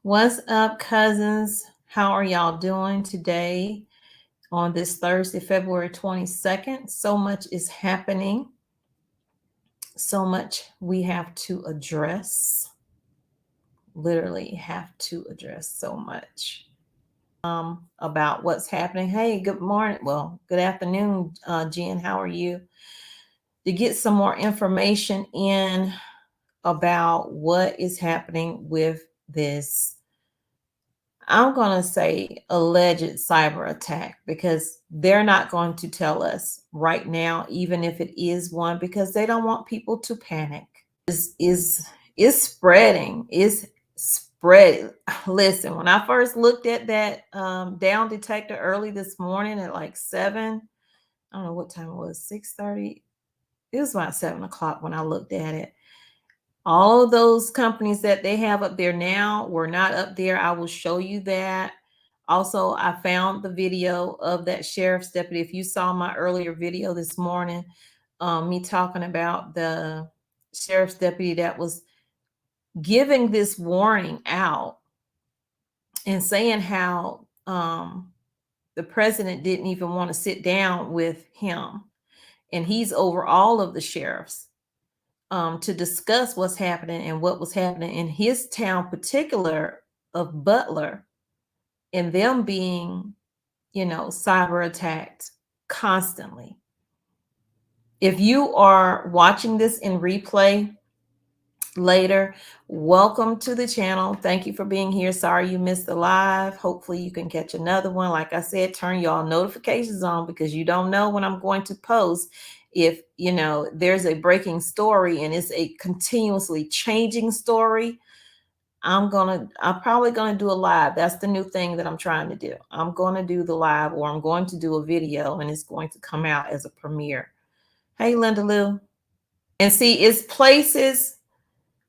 What's up, cousins? How are y'all doing today on this Thursday, February 22nd? So much is happening. So much we have to address. Literally have to address so much about what's happening. Hey, good morning. Well, good afternoon, Jen. How are you? To get some more information in about what is happening with this, I'm going to say alleged cyber attack, because they're not going to tell us right now, even if it is one, because they don't want people to panic. Is spreading, is spread. Listen, when I first looked at that down detector early this morning at like 7, I don't know what time it was, 6:30. It was about 7 o'clock when I looked at it. All of those companies that they have up there now were not up there. I will show you that. Also, I found the video of that sheriff's deputy. If you saw my earlier video this morning, me talking about the sheriff's deputy that was giving this warning out and saying how the president didn't even want to sit down with him, and he's over all of the sheriffs, to discuss what's happening and what was happening in his town, particular of Butler, and them being, cyber attacked constantly. If you are watching this in replay later, welcome to the channel. Thank you for being here. Sorry you missed the live. Hopefully you can catch another one. Like I said, turn y'all notifications on, because you don't know when I'm going to post. If there's a breaking story and it's a continuously changing story, I'm probably gonna do a live. That's the new thing that I'm trying to do. I'm going to do the live, or I'm going to do a video, and it's going to come out as a premiere. Hey, Linda Lou. And see, it's places.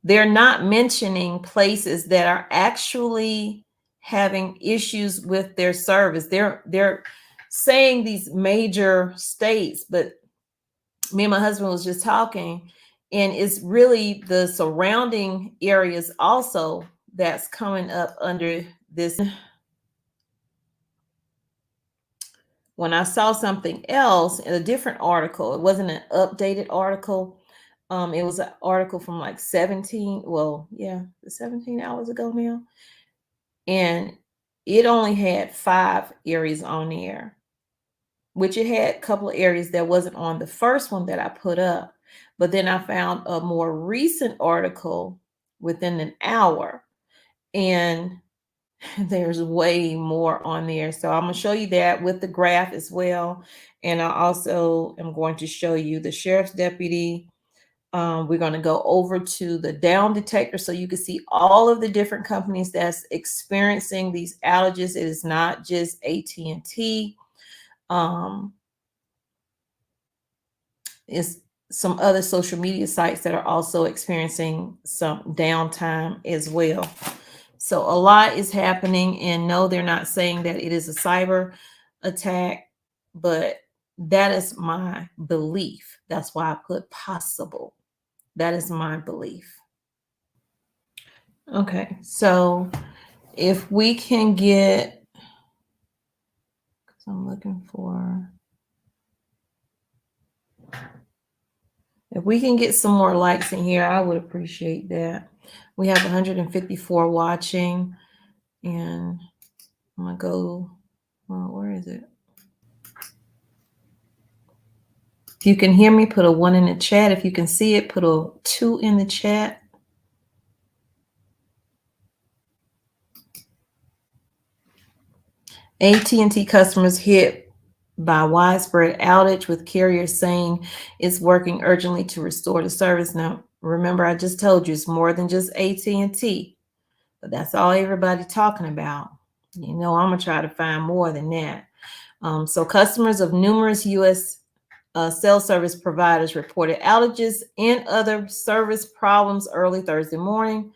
They're not mentioning places that are actually having issues with their service. They're saying these major states, but me and my husband was just talking, and it's really the surrounding areas also that's coming up under this. When I saw something else in a different article, it wasn't an updated article. It was an article from like 17 hours ago now. And it only had 5 areas on there, which it had a couple of areas that wasn't on the first one that I put up. But then I found a more recent article within an hour, and there's way more on there. So I'm going to show you that with the graph as well. And I also am going to show you the sheriff's deputy. We're going to go over to the down detector so you can see all of the different companies that's experiencing these outages. It is not just AT&T. It's some other social media sites that are also experiencing some downtime as well. So a lot is happening, and no, they're not saying that it is a cyber attack, but that is my belief. That's why I put possible. That is my belief. Okay, so if we can get, because I'm looking for, if we can get some more likes in here, I would appreciate that. We have 154 watching, and I'm gonna go, well, where is it? If you can hear me, put a 1 in the chat. If you can see it, put a 2 in the chat. AT&T customers hit by widespread outage, with carriers saying it's working urgently to restore the service. Now, remember, I just told you it's more than just AT&T, but that's all everybody talking about. I'm gonna try to find more than that. So customers of numerous U.S. Cell service providers reported outages and other service problems early Thursday morning.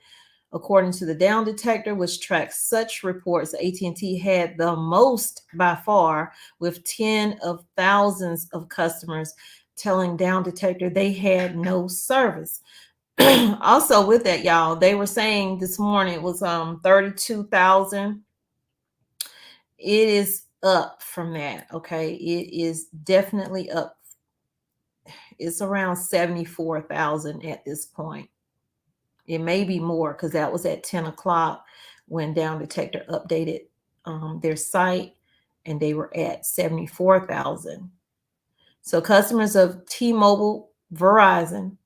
According to the down detector, which tracks such reports, AT&T had the most by far, with 10 of thousands of customers telling down detector they had no service. Also with that, y'all, they were saying this morning it was 32,000. It is up from that. Okay, it is definitely up. It's around 74,000 at this point. It may be more because that was at 10 o'clock when Down Detector updated their site, and they were at 74,000. So customers of T-Mobile, Verizon,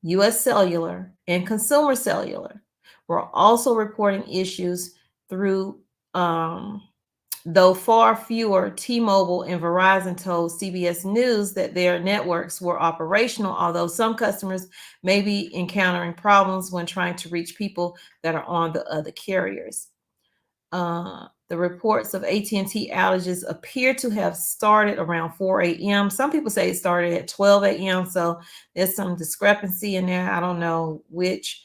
US Cellular, and Consumer Cellular were also reporting issues through, though far fewer. T-Mobile and Verizon told CBS News that their networks were operational, although some customers may be encountering problems when trying to reach people that are on the other carriers. The reports of AT&T outages appear to have started around 4 a.m. Some people say it started at 12 a.m. So there's some discrepancy in there. I don't know which.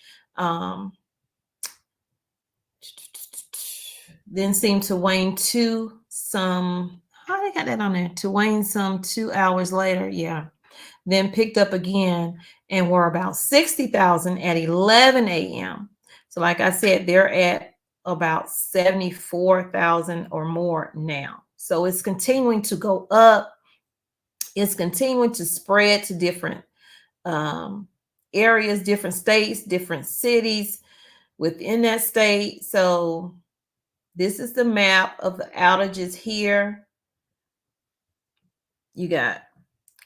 Then seemed to wane to some, how they got that on there? To wane some 2 hours later. Yeah. Then picked up again and were about 60,000 at 11 a.m. So like I said, they're at about 74,000 or more now. So it's continuing to go up. It's continuing to spread to different areas, different states, different cities within that state. So this is the map of the outages here. You got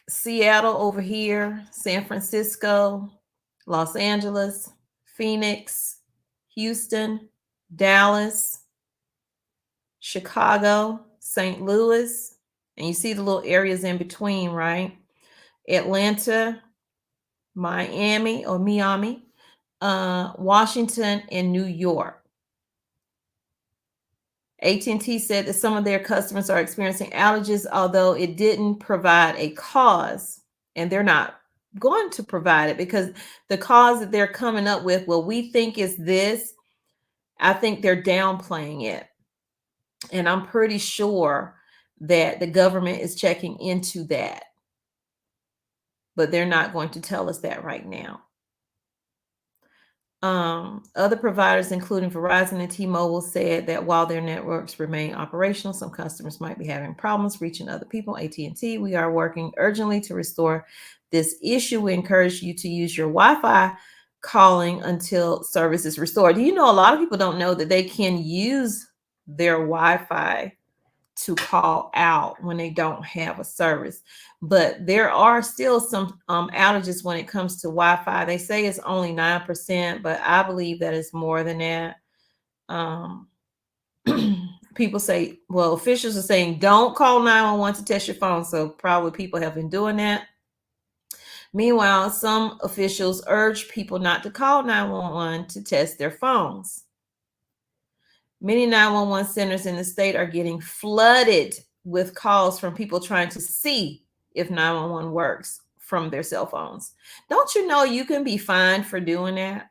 Seattle over here, San Francisco, Los Angeles, Phoenix, Houston, Dallas, Chicago, St. Louis, and you see the little areas in between, right? Atlanta, Miami, Washington, and New York. AT&T said that some of their customers are experiencing outages, although it didn't provide a cause, and they're not going to provide it because the cause that they're coming up with, well, we think is this. I think they're downplaying it. And I'm pretty sure that the government is checking into that, but they're not going to tell us that right now. Other providers, including Verizon and T-Mobile, said that while their networks remain operational, some customers might be having problems reaching other people. AT&T, we are working urgently to restore this issue. We encourage you to use your Wi-Fi calling until service is restored. Do you know a lot of people don't know that they can use their Wi-Fi to call out when they don't have a service? But there are still some outages when it comes to Wi-Fi. They say it's only 9%, but I believe that it's more than that. People say, well, officials are saying don't call 911 to test your phone. So probably people have been doing that. Meanwhile, some officials urge people not to call 911 to test their phones. Many 911 centers in the state are getting flooded with calls from people trying to see if 911 works from their cell phones. Don't you know you can be fined for doing that?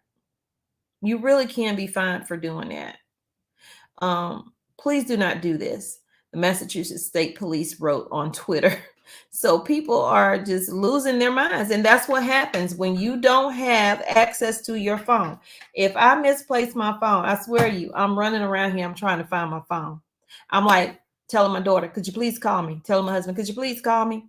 You really can be fined for doing that. Please do not do this, the Massachusetts State Police wrote on Twitter. So people are just losing their minds. And that's what happens when you don't have access to your phone. If I misplace my phone, I swear to you, I'm running around here. I'm trying to find my phone. I'm like telling my daughter, could you please call me? Telling my husband, could you please call me?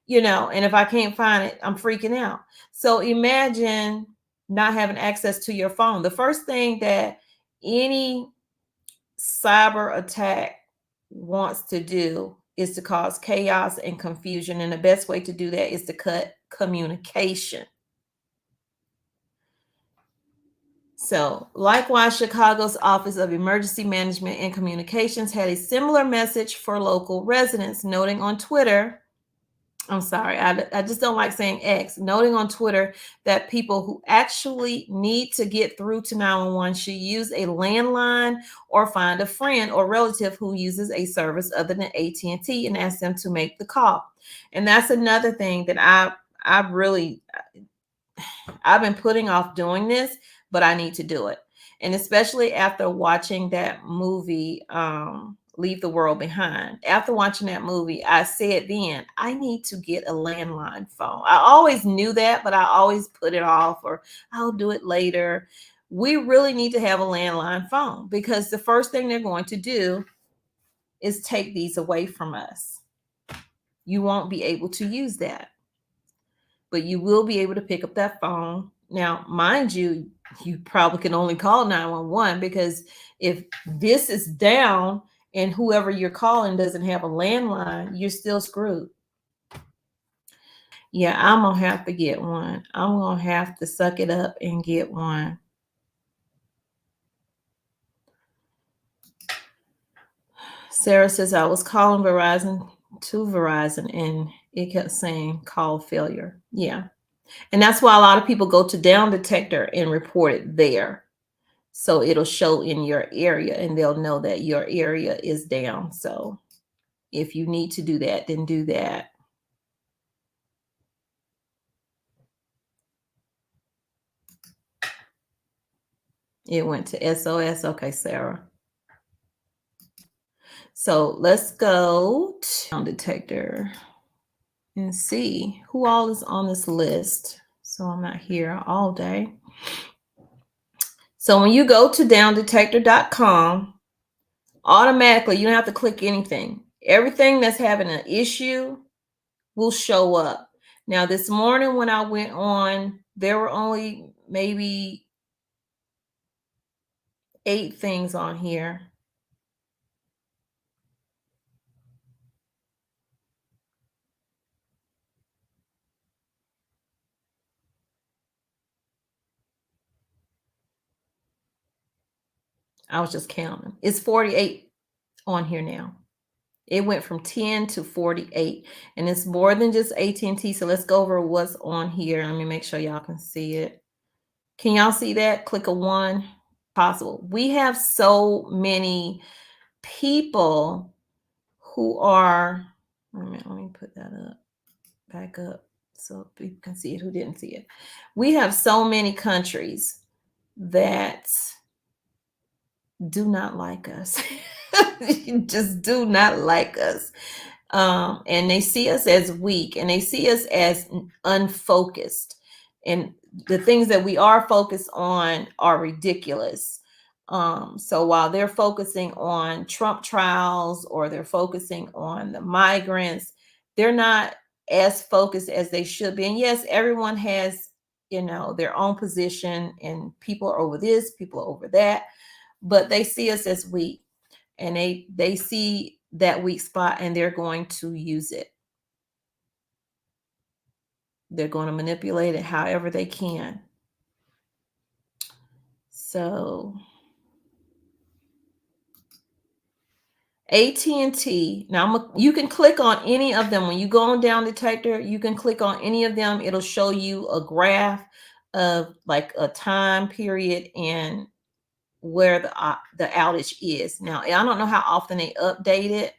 You know, and if I can't find it, I'm freaking out. So imagine not having access to your phone. The first thing that any cyber attack wants to do is to cause chaos and confusion. And the best way to do that is to cut communication. So likewise, Chicago's Office of Emergency Management and Communications had a similar message for local residents, noting on Twitter, I'm sorry, I just don't like saying X, noting on Twitter that people who actually need to get through to 911 should use a landline or find a friend or relative who uses a service other than AT&T and ask them to make the call. And that's another thing that I've been putting off doing this, but I need to do it. And especially after watching that movie, leave the world behind. After watching that movie, I said then, I need to get a landline phone. I always knew that, but I always put it off, or I'll do it later. We really need to have a landline phone, because the first thing they're going to do is take these away from us. You won't be able to use that, but you will be able to pick up that phone. Now, mind you, you probably can only call 911, because if this is down and whoever you're calling doesn't have a landline, you're still screwed. Yeah, I'm gonna have to get one. I'm gonna have to suck it up and get one. Sarah says, I was calling Verizon to Verizon and it kept saying call failure. Yeah. And that's why a lot of people go to Down Detector and report it there. So it'll show in your area and they'll know that your area is down. So if you need to do that, then do that. It went to SOS. Okay, Sarah. So let's go to Down Detector and see who all is on this list. So I'm not here all day. So when you go to downdetector.com, automatically, you don't have to click anything. Everything that's having an issue will show up. Now, this morning when I went on, there were only maybe 8 things on here. I was just counting. It's 48 on here now. It went from 10 to 48, and it's more than just AT&T. So let's go over what's on here. Let me make sure y'all can see it. Can y'all see that? Click a 1. Possible. We have so many people who are, wait a minute, let me put that up, back up so people can see it who didn't see it. We have so many countries that do not like us. Just do not like us. And they see us as weak, and they see us as unfocused. And the things that we are focused on are ridiculous. So while they're focusing on Trump trials, or they're focusing on the migrants, they're not as focused as they should be. And yes, everyone has, their own position, and people are over this, people are over that, but they see us as weak, and they see that weak spot, and they're going to use it. They're going to manipulate it however they can. So AT&T, now you can click on any of them. When you go on Down Detector, you can click on any of them. It'll show you a graph of like a time period and where the outage is. Now, I don't know how often they update it,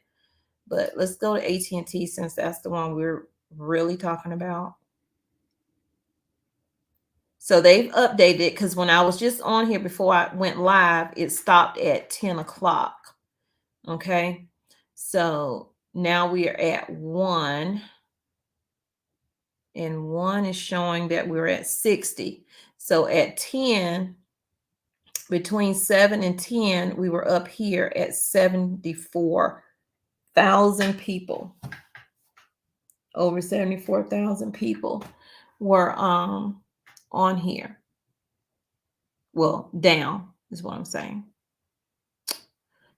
but let's go to AT&T since that's the one we're really talking about. So they've updated it, because when I was just on here before I went live, it stopped at 10 o'clock. Okay. So now we are at 1, and 1 is showing that we're at 60. So at 10, between 7 and 10, we were up here at 74,000 people. Over 74,000 people were on here. Well, down is what I'm saying.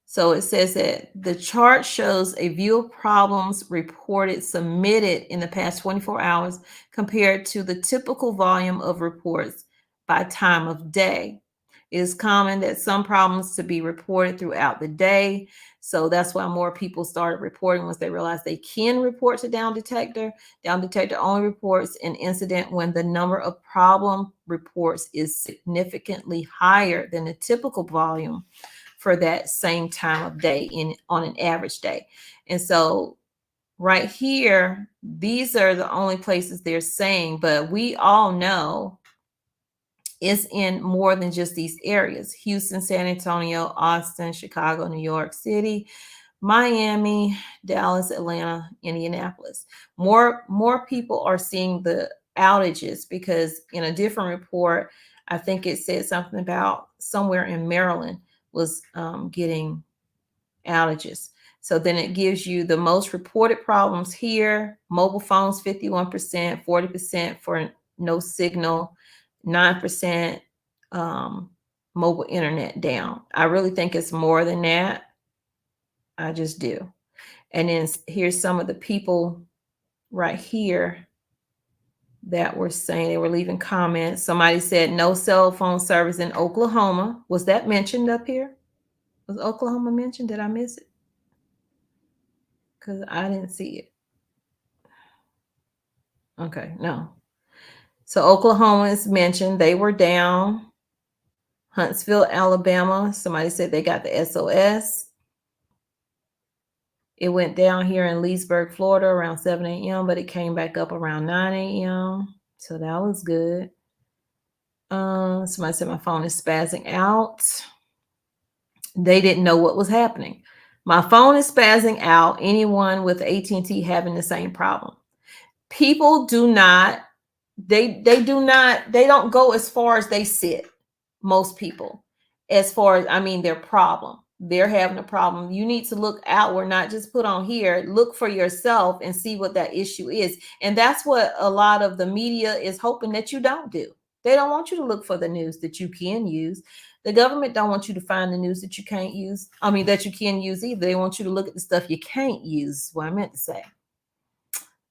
So it says that the chart shows a view of problems reported submitted in the past 24 hours compared to the typical volume of reports by time of day. It is common that some problems to be reported throughout the day. So that's why more people started reporting once they realized they can report to Down Detector. Down Detector only reports an incident when the number of problem reports is significantly higher than the typical volume for that same time of day on an average day. And so right here, these are the only places they're saying, but we all know it's in more than just these areas: Houston, San Antonio, Austin, Chicago, New York City, Miami, Dallas, Atlanta, Indianapolis. More people are seeing the outages because in a different report, I think it said something about somewhere in Maryland was getting outages. So then it gives you the most reported problems here. Mobile phones, 51%, 40% for no signal, 9% mobile internet down. I really think it's more than that. I just do. And then here's some of the people right here that were saying, they were leaving comments. Somebody said no cell phone service in Oklahoma. Was that mentioned up here? Was Oklahoma mentioned? Did I miss it? Because I didn't see it. Okay, no. So Oklahoma is mentioned. They were down. Huntsville, Alabama. Somebody said they got the SOS. It went down here in Leesburg, Florida around 7 a.m., but it came back up around 9 a.m. So that was good. Somebody said my phone is spazzing out. They didn't know what was happening. My phone is spazzing out. Anyone with AT&T having the same problem. People do not, they don't go as far as they sit. Most people, as far as, I mean, their problem. They're having a problem. You need to look outward, not just put on here. Look for yourself and see what that issue is. And that's what a lot of the media is hoping that you don't do. They don't want you to look for the news that you can use. The government don't want you to find the news that you can't use. I mean, that you can use either. They want you to look at the stuff you can't use, what I meant to say.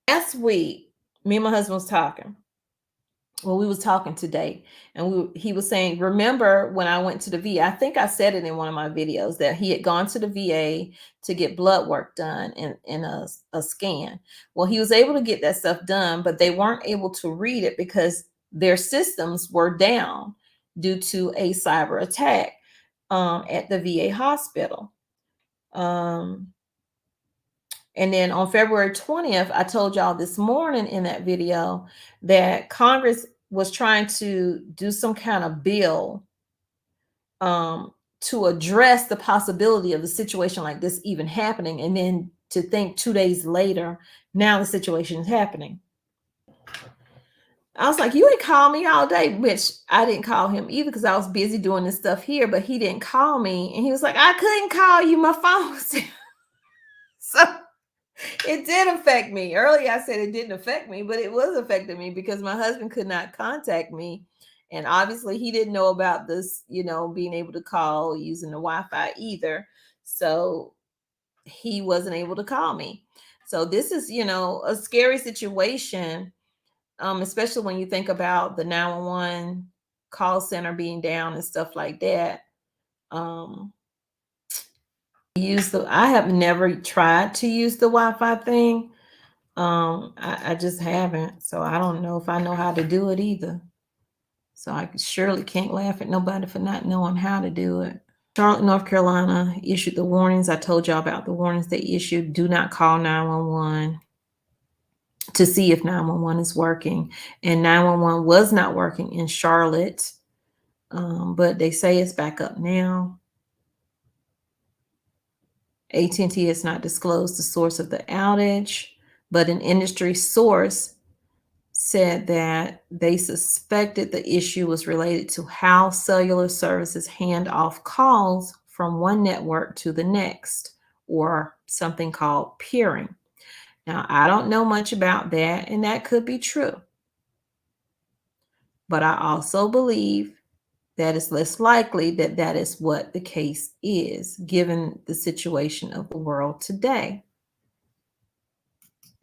Last week, me and my husband was talking. Well, we was talking today, and he was saying, remember when I went to the VA, I think I said it in one of my videos that he had gone to the VA to get blood work done in a scan. Well, he was able to get that stuff done, but they weren't able to read it because their systems were down due to a cyber attack at the VA hospital. And then on February 20th, I told y'all this morning in that video that Congress was trying to do some kind of bill to address the possibility of a situation like this even happening. And then to think 2 days later, now the situation is happening. I was like, you ain't call me all day, which I didn't call him either because I was busy doing this stuff here, but he didn't call me. And he was like, I couldn't call you, my phone. So it did affect me. Earlier I said it didn't affect me, but it was affecting me because my husband could not contact me. And obviously he didn't know about this, being able to call using the Wi-Fi either. So he wasn't able to call me. So this is, a scary situation, especially when you think about the 911 call center being down and stuff like that. I have never tried to use the Wi-Fi thing. I just haven't. So I don't know if I know how to do it either. So I surely can't laugh at nobody for not knowing how to do it. Charlotte, North Carolina issued the warnings. I told y'all about the warnings they issued. Do not call 911 to see if 911 is working. And 911 was not working in Charlotte, but they say it's back up now. AT&T has not disclosed the source of the outage, but an industry source said that they suspected the issue was related to how cellular services hand off calls from one network to the next, or something called peering. Now, I don't know much about that, and that could be true. But I also believe that it's less likely that that is what the case is, given the situation of the world today.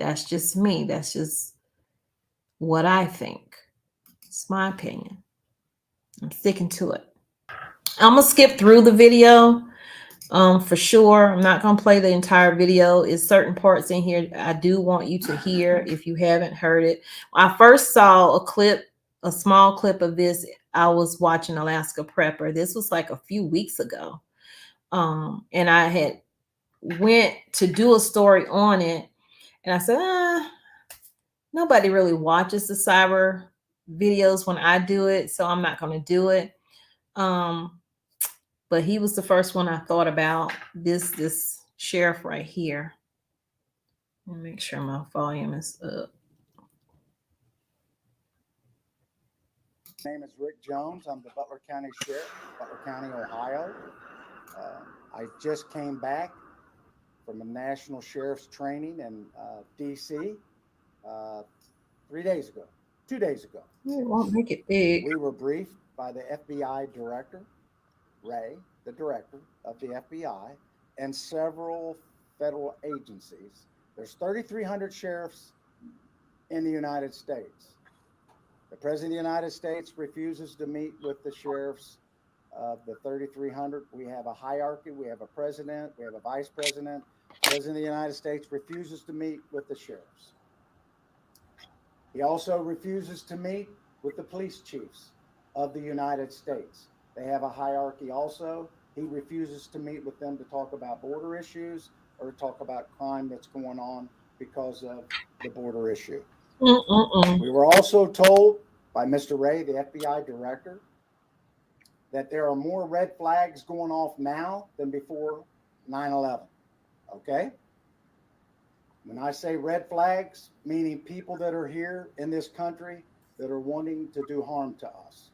That's just me. That's just what I think. It's my opinion. I'm sticking to it. I'm going to skip through the video for sure. I'm not going to play the entire video. It's certain parts in here I do want you to hear if you haven't heard it. I first saw a small clip of this. I was watching Alaska Prepper. This was like a few weeks ago. And I had went to do a story on it. And I said, nobody really watches the cyber videos when I do it, so I'm not going to do it. But he was the first one I thought about. This sheriff right here. Let me make sure my volume is up. My name is Rick Jones. I'm the Butler County Sheriff, Butler County, Ohio. I just came back from a national sheriff's training in D.C. 3 days ago, 2 days ago. It won't make it big. We were briefed by the FBI director, Ray, the director of the FBI, and several federal agencies. There's 3,300 sheriffs in the United States. The President of the United States refuses to meet with the sheriffs of the 3,300. We have a hierarchy. We have a president. We have a vice president. The President of the United States refuses to meet with the sheriffs. He also refuses to meet with the police chiefs of the United States. They have a hierarchy also. He refuses to meet with them to talk about border issues or talk about crime that's going on because of the border issue. We were also told by Mr. Ray, the FBI director, that there are more red flags going off now than before 9/11. Okay? When I say red flags, meaning people that are here in this country that are wanting to do harm to us.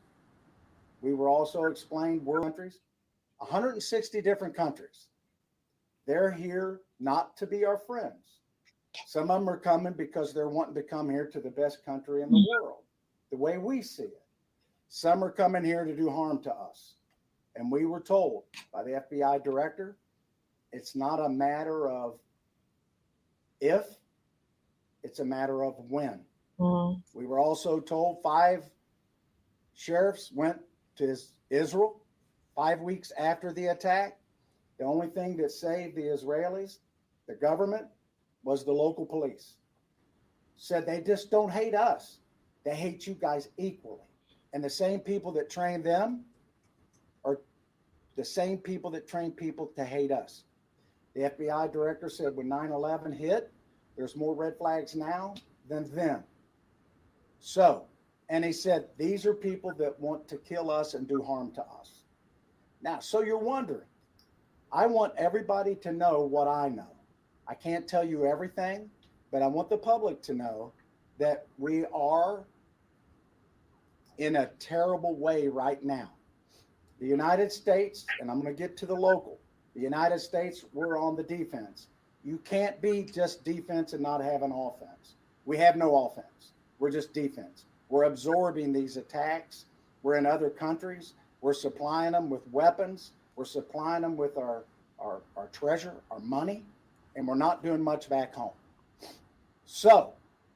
We were also explained we're countries, 160 different countries. They're here not to be our friends. Some of them are coming because they're wanting to come here to the best country in the world, the way we see it. Some are coming here to do harm to us. And we were told by the FBI director, it's not a matter of if, it's a matter of when. We were also told 5 sheriffs went to Israel 5 weeks after the attack. The only thing that saved the Israelis, the government, was the local police. Said they just don't hate us. They hate you guys equally. And the same people that train them are the same people that train people to hate us. The FBI director said when 9/11 hit, there's more red flags now than then. So, and he said, these are people that want to kill us and do harm to us. Now, so you're wondering, I want everybody to know what I know. I can't tell you everything, but I want the public to know that we are in a terrible way right now. The United States, and I'm going to get to the local, the United States, we're on the defense. You can't be just defense and not have an offense. We have no offense. We're just defense. We're absorbing these attacks. We're in other countries. We're supplying them with weapons. We're supplying them with our treasure, our money, and we're not doing much back home. So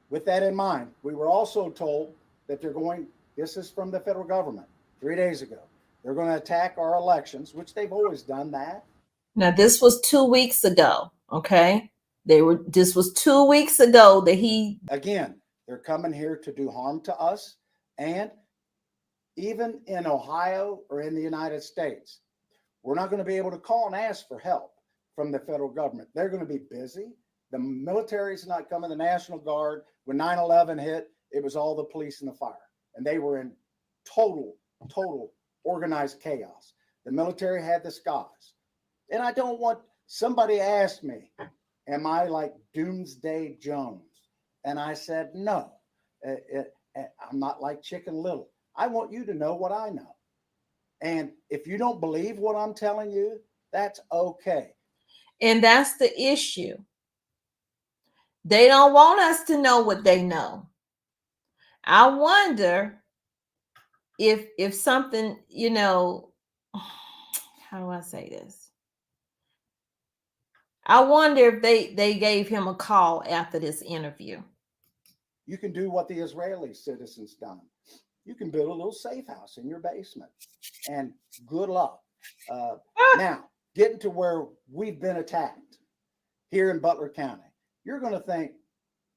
with that in mind, we were also told that they're going, this is from the federal government 3 days ago, they're going to attack our elections, which they've always done that. Now, this was 2 weeks ago, okay? This was 2 weeks ago that Again, they're coming here to do harm to us. And even in Ohio or in the United States, we're not going to be able to call and ask for help from the federal government. They're going to be busy. The military's not coming, the National Guard. When 9/11 hit, it was all the police and the fire. And they were in total organized chaos. The military had the skies. And I don't want, somebody asked me, am I like Doomsday Jones? And I said, no, I'm not like Chicken Little. I want you to know what I know. And if you don't believe what I'm telling you, that's okay. And that's the issue. They don't want us to know what they know. I wonder if something, how do I say this? I wonder if they gave him a call after this interview. You can do what the Israeli citizens done. You can build a little safe house in your basement, and good luck. Now, getting to where we've been attacked here in Butler County, you're going to think,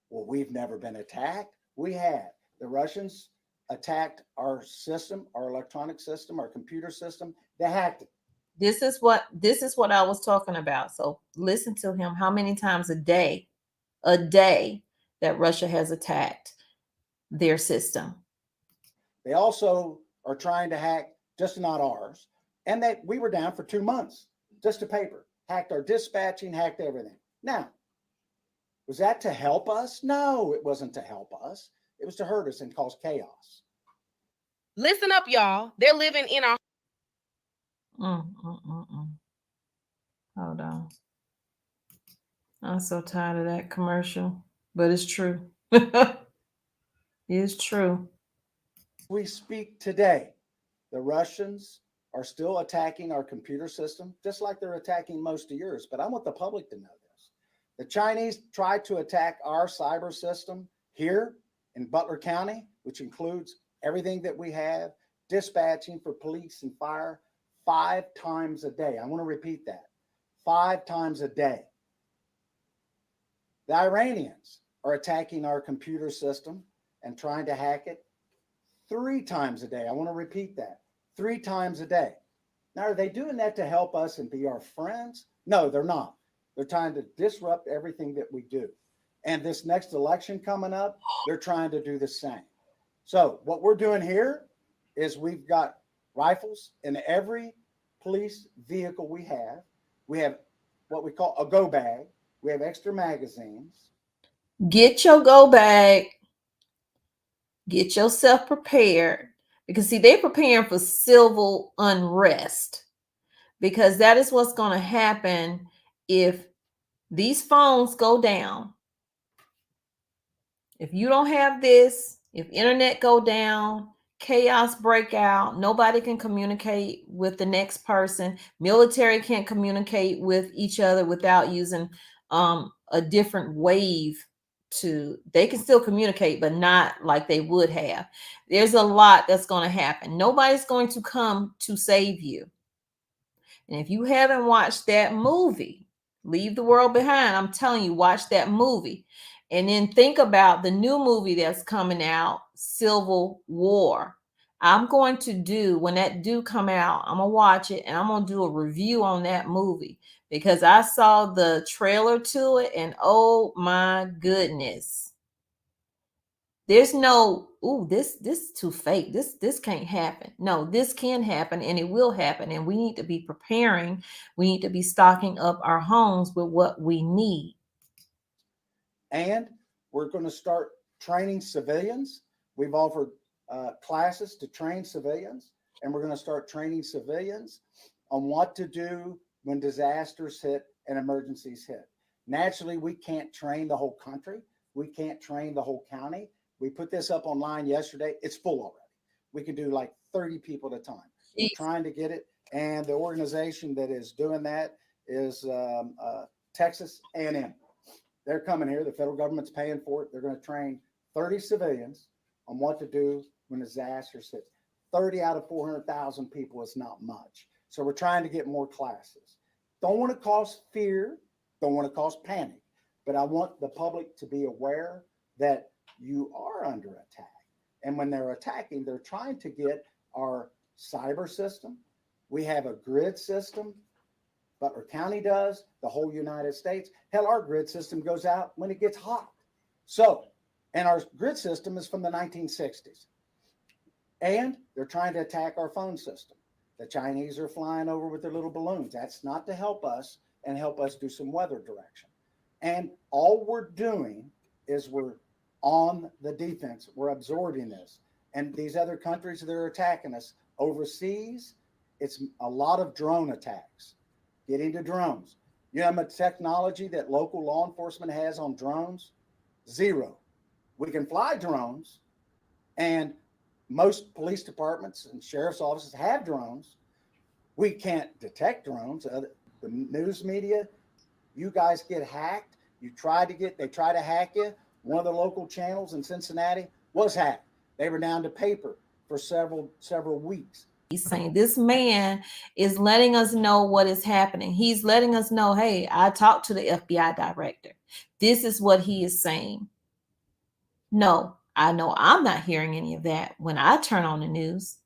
well, we've never been attacked. We have. The Russians attacked our system, our electronic system, our computer system. They hacked it. This is what I was talking about. So listen to him. How many times a day that Russia has attacked their system? They also are trying to hack, just not ours. And we were down for 2 months, just a paper. hacked our dispatching, hacked everything. Now, was that to help us? No, it wasn't to help us. It was to hurt us and cause chaos. Listen up, y'all. They're living in our Hold on. I'm so tired of that commercial, but it's true. It's true. We speak today. The Russians are still attacking our computer system, just like they're attacking most of yours. But I want the public to know this. The Chinese tried to attack our cyber system here in Butler County, which includes everything that we have, dispatching for police and fire 5 times a day. I want to repeat that. 5 times a day. The Iranians are attacking our computer system and trying to hack it 3 times a day. I want to repeat that. 3 times a day. Now, are they doing that to help us and be our friends? No, they're not. They're trying to disrupt everything that we do. And this next election coming up, they're trying to do the same. So what we're doing here is we've got rifles in every police vehicle we have. We have what we call a go bag. We have extra magazines. Get your go bag. Get yourself prepared. Because see, they're preparing for civil unrest. Because that is what's going to happen if these phones go down. If you don't have this, if internet go down, chaos break out, nobody can communicate with the next person. Military can't communicate with each other without using a different wave. They can still communicate, but not like they would have. There's a lot that's going to happen. Nobody's going to come to save you. And if you haven't watched that movie, Leave the World Behind, I'm telling you, watch that movie. And then think about the new movie that's coming out, Civil War. I'm going to do, when that do come out, I'm going to watch it and I'm going to do a review on that movie because I saw the trailer to it and oh my goodness. There's no, ooh, this is too fake. This can't happen. No, this can happen and it will happen. And we need to be preparing. We need to be stocking up our homes with what we need. And we're going to start training civilians. We've offered classes to train civilians, and we're going to start training civilians on what to do when disasters hit and emergencies hit. Naturally, we can't train the whole country. We can't train the whole county. We put this up online yesterday. It's full already. We can do like 30 people at a time. We're trying to get it. And the organization that is doing that is Texas A&M. They're coming here. The federal government's paying for it. They're going to train 30 civilians on what to do when disasters hit. 30 out of 400,000 people is not much. So we're trying to get more classes. Don't want to cause fear. Don't want to cause panic. But I want the public to be aware that you are under attack. And when they're attacking, they're trying to get our cyber system. We have a grid system. Butler County does, the whole United States. Hell, our grid system goes out when it gets hot. So, and our grid system is from the 1960s. And they're trying to attack our phone system. The Chinese are flying over with their little balloons. That's not to help us and help us do some weather direction. And all we're doing is we're on the defense. We're absorbing this. And these other countries that are attacking us overseas, it's a lot of drone attacks. Get into drones. You know how much technology that local law enforcement has on drones? Zero. We can fly drones, and most police departments and sheriff's offices have drones. We can't detect drones. The news media, you guys get hacked. They try to hack you. One of the local channels in Cincinnati was hacked. They were down to paper for several weeks. He's saying this man is letting us know what is happening. He's letting us know, hey, I talked to the FBI director. This is what he is saying. No, I know I'm not hearing any of that when I turn on the news.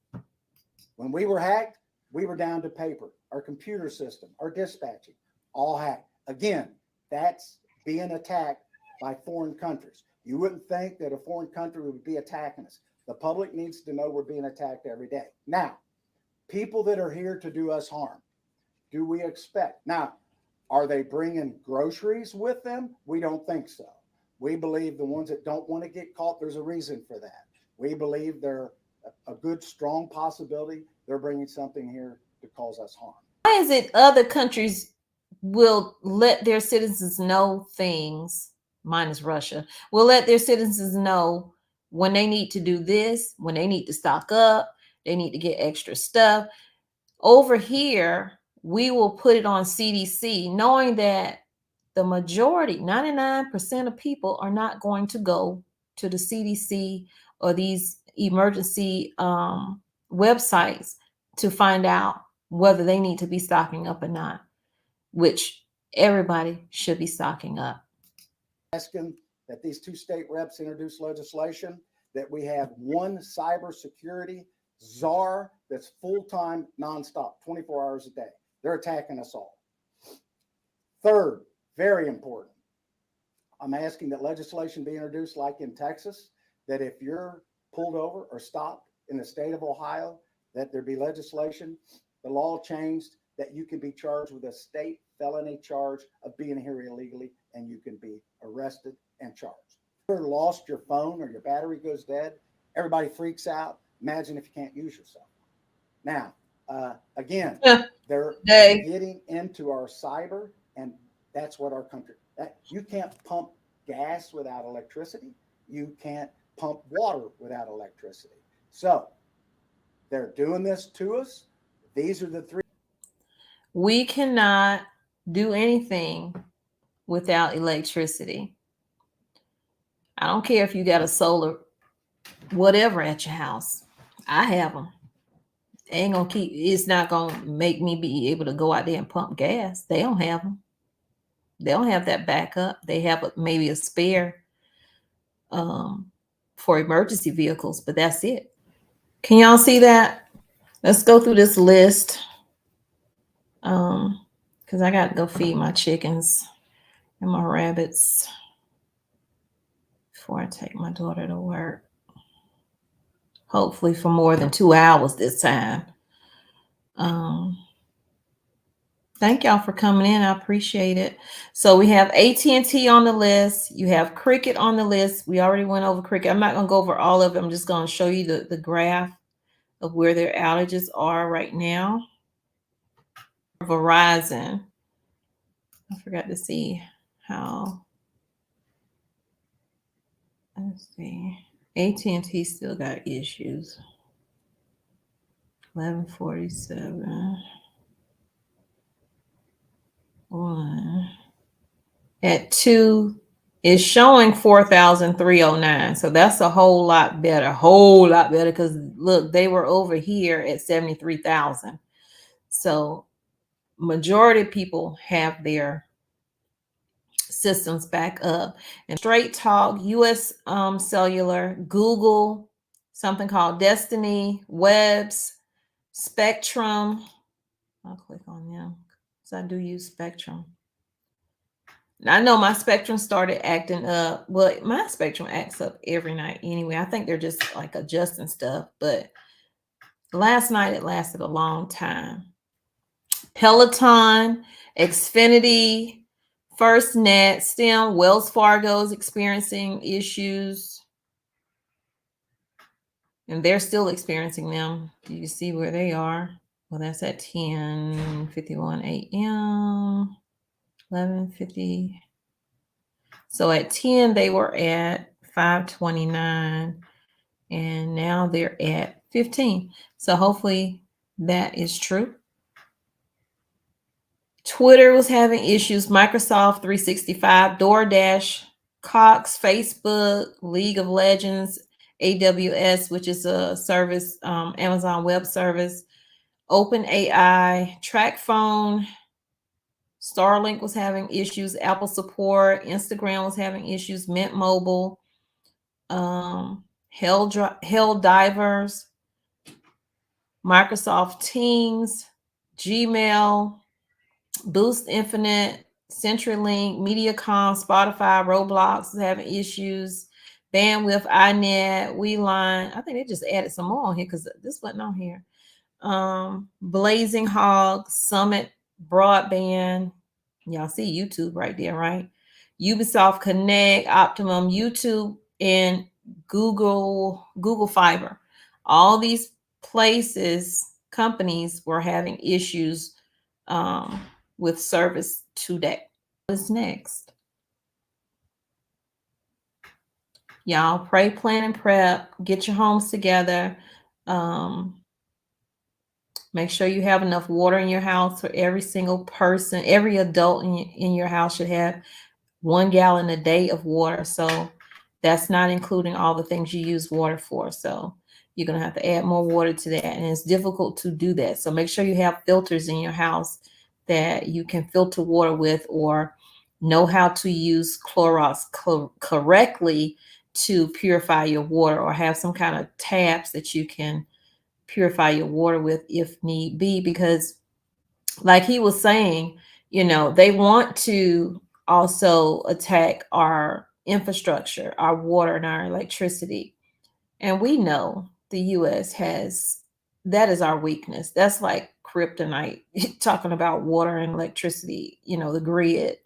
When we were hacked, we were down to paper. Our computer system, our dispatching, all hacked. Again, that's being attacked by foreign countries. You wouldn't think that a foreign country would be attacking us. The public needs to know we're being attacked every day. Now, people that are here to do us harm, do we expect? Now, Are they bringing groceries with them? We don't think so. We believe the ones that don't want to get caught, there's a reason for that. We believe they're a good, strong possibility they're bringing something here to cause us harm. Why is it other countries will let their citizens know things, minus Russia, will let their citizens know when they need to do this, when they need to stock up, they need to get extra stuff. Over here, we will put it on CDC, knowing that the majority, 99% of people are not going to go to the CDC or these emergency websites to find out whether they need to be stocking up or not, which everybody should be stocking up. Asking that these two state reps introduce legislation that we have one cybersecurity czar that's full-time, nonstop, 24 hours a day. They're attacking us all. Third, very important, I'm asking that legislation be introduced like in Texas, that if you're pulled over or stopped in the state of Ohio, that there be legislation, the law changed, that you can be charged with a state felony charge of being here illegally, and you can be arrested and charged. If you lost your phone or your battery goes dead, everybody freaks out. Imagine if you can't use your cell phone. Now, again, they're getting into our cyber, and that's what our country, you can't pump gas without electricity. You can't pump water without electricity. So they're doing this to us. These are the three. We cannot do anything without electricity. I don't care if you got a solar whatever at your house. I have them. Ain't gonna keep, it's not gonna make me be able to go out there and pump gas. They don't have them. They don't have that backup. They have maybe a spare for emergency vehicles, but that's it. Can y'all see that? Let's go through this list. Because I got to go feed my chickens and my rabbits before I take my daughter to work. Hopefully for more than 2 hours this time. Thank y'all for coming in. I appreciate it. So we have AT&T on the list. You have Cricket on the list. We already went over Cricket. I'm not going to go over all of it. I'm just going to show you the graph of where their outages are right now. Verizon. I forgot to see how. Let's see. AT&T still got issues. 1147. 1 at 2 is showing 4,309. So that's a whole lot better. Because look, they were over here at 73,000. So majority of people have their systems back up. And Straight Talk, US Cellular, Google, something called Destiny, Webs, Spectrum. I'll click on them because I do use Spectrum. I know my Spectrum started acting up. Well, my Spectrum acts up every night anyway. I think they're just like adjusting stuff. But last night it lasted a long time. Peloton, Xfinity, FirstNet, STEM, Wells Fargo is experiencing issues. And they're still experiencing them. You can see where they are. Well, that's at 10:51 a.m. 11:50. So at 10, they were at 529. And now they're at 15. So hopefully that is true. Twitter was having issues. Microsoft 365, DoorDash, Cox, Facebook, League of Legends, AWS, which is a service, Amazon Web Service, OpenAI, TrackPhone, Starlink was having issues, Apple support, Instagram was having issues, Mint Mobile, Helldivers, Microsoft Teams, Gmail, Boost Infinite, CenturyLink, MediaCom, Spotify, Roblox is having issues, Bandwidth, iNet, WeLine. I think they just added some more on here because this wasn't on here. Blazing Hog, Summit Broadband, Y'all see YouTube right there, right? Ubisoft Connect, Optimum, YouTube, and Google Fiber. All these places, companies were having issues with service today. What's next? Y'all pray, plan, and prep. Get your homes together. Make sure you have enough water in your house for every single person. Every adult in your house should have 1 gallon a day of water. So that's not including all the things you use water for. So you're going to have to add more water to that. And it's difficult to do that. So make sure you have filters in your house that you can filter water with, or know how to use Clorox correctly to purify your water, or have some kind of tabs that you can purify your water with if need be. Because like he was saying, you know, they want to also attack our infrastructure, our water and our electricity. And we know the US has, that is our weakness. That's like kryptonite, talking about water and electricity, you know, the grid,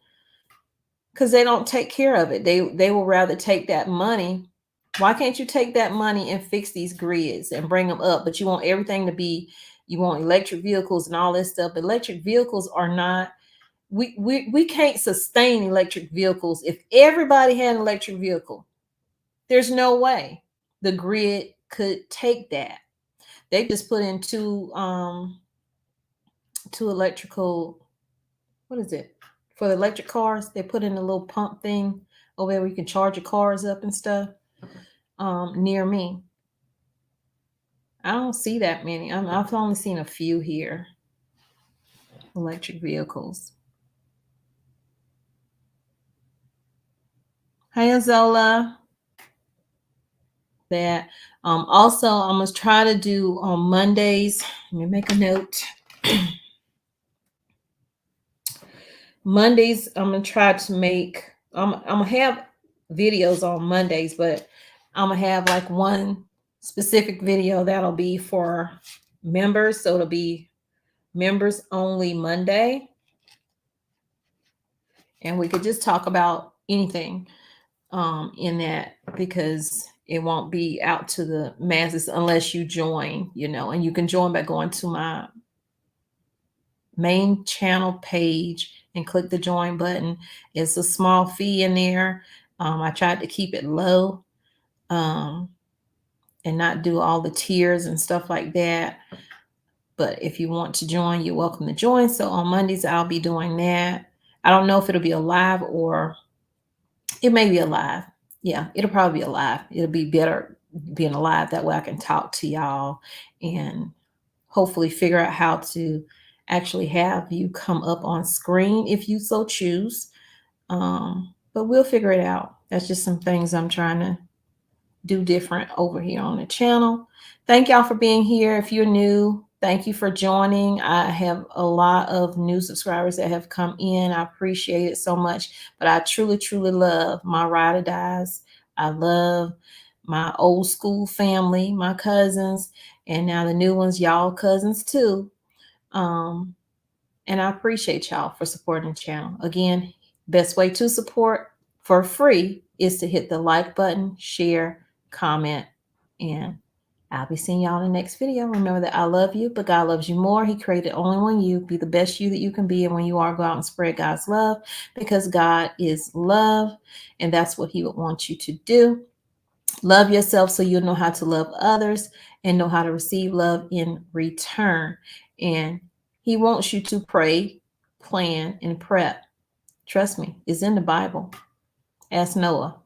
because they don't take care of it. They will rather take that money. Why can't you take that money and fix these grids and bring them up? But you want everything to be, you want electric vehicles and all this stuff. Electric vehicles are not, we can't sustain electric vehicles. If everybody had an electric vehicle, there's no way the grid could take that. They just put in two electrical, what is it? For the electric cars, they put in a little pump thing over there where you can charge your cars up and stuff. Near me, I don't see that many. I've only seen a few here. Electric vehicles. Hi, Azola. That. Also, I'm gonna try to do on Mondays. Let me make a note. Mondays, I'm gonna try to make. I'm gonna have videos on Mondays, but I'm gonna have like one specific video that'll be for members. So it'll be members only Monday, and we could just talk about anything in that, because it won't be out to the masses unless you join, you know. And you can join by going to my main channel page and click the join button. It's a small fee in there. I tried to keep it low and not do all the tiers and stuff like that. But if you want to join, you're welcome to join. So on Mondays, I'll be doing that. I don't know if it'll be a live, or it may be a live. Yeah, it'll probably be a live. It'll be better being alive. That way I can talk to y'all and hopefully figure out how to actually have you come up on screen if you so choose. But we'll figure it out. That's just some things I'm trying to do different over here on the channel. Thank y'all for being here. If you're new, thank you for joining. I have a lot of new subscribers that have come in. I appreciate it so much. But I truly, truly love my ride or dies. I love my old school family, my cousins, and now the new ones, y'all cousins too. And I appreciate y'all for supporting the channel. Again, best way to support for free is to hit the like button, share, comment, and I'll be seeing y'all in the next video. Remember that I love you, but God loves you more. He created only one you. Be the best you that you can be. And when you are, go out and spread God's love, because God is love. And that's what he would want you to do. Love yourself so you'll know how to love others and know how to receive love in return. And he wants you to pray, plan, and prep. Trust me, it's in the Bible. Ask Noah.